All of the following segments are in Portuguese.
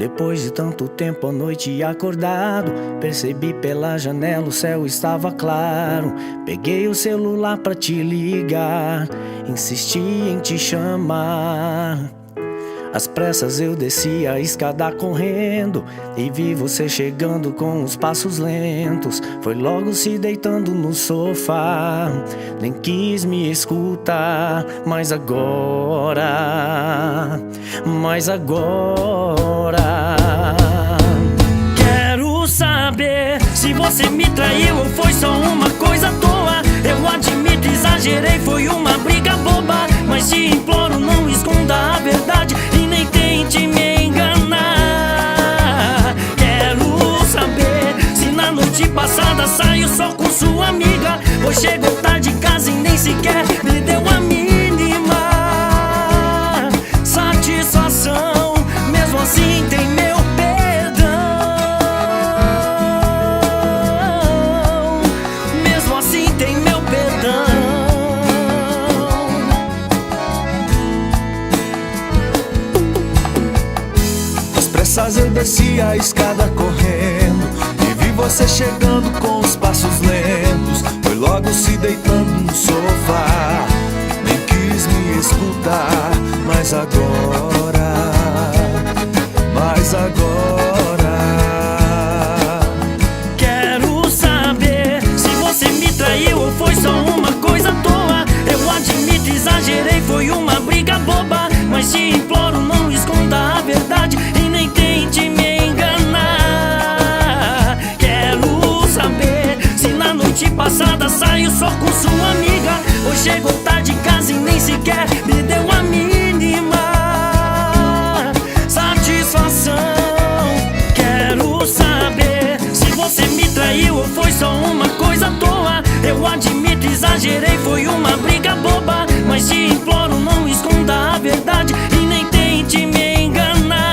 Depois de tanto tempo à noite acordado, percebi pela janela o céu estava claro. Peguei o celular pra te ligar, insisti em te chamar. Às pressas eu desci a escada correndo e vi você chegando com os passos lentos. Foi logo se deitando no sofá, nem quis me escutar. Mas agora quero saber se você me traiu ou foi só uma coisa à toa. Eu admito, exagerei, foi uma briga boba, mas te imploro, não esconda a verdade e nem tente me enganar. Quero saber se na noite passada saiu só com sua amiga, ou chegou tarde em casa e nem sequer me deu a mínima satisfação. Mesmo assim tem meu perdão, mesmo assim tem meu perdão. Às pressas eu desci a escada correndo e vi você chegando com os passos lentos. Foi logo se deitando no sofá, nem quis me escutar. Mas agora quero saber se você me traiu ou foi só uma coisa à toa. Eu admito, exagerei, foi uma briga boba, mas te imploro, não esconda a verdade e nem tente me enganar. Quero saber se na noite passada saiu só com sua amiga, ou chegou tarde em casa e nem sequer me deu a mínima satisfação. Quero saber se você me traiu ou foi só uma coisa à toa. Eu admito, exagerei, foi uma briga boba, mas te imploro, não esconda a verdade e nem tente me enganar.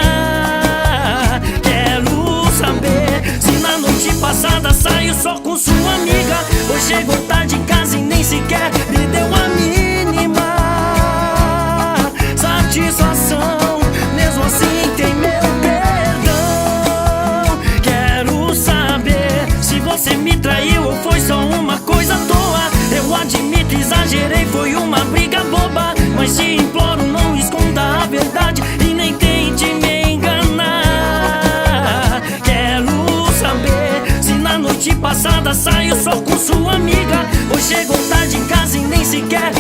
Quero saber se na noite passada saiu só com sua amiga, ou chegou tarde em casa e nem sequer me deu a mínima satisfação. Mesmo assim tem meu perdão. Quero saber se você me traiu ou foi só uma coisa à toa. Eu admito, exagerei, foi uma briga boba, mas te imploro, não esconda a verdade e nem tente me enganar. Quero saber se na noite passada saiu só com sua amiga, ou chegou tarde em casa e nem sequer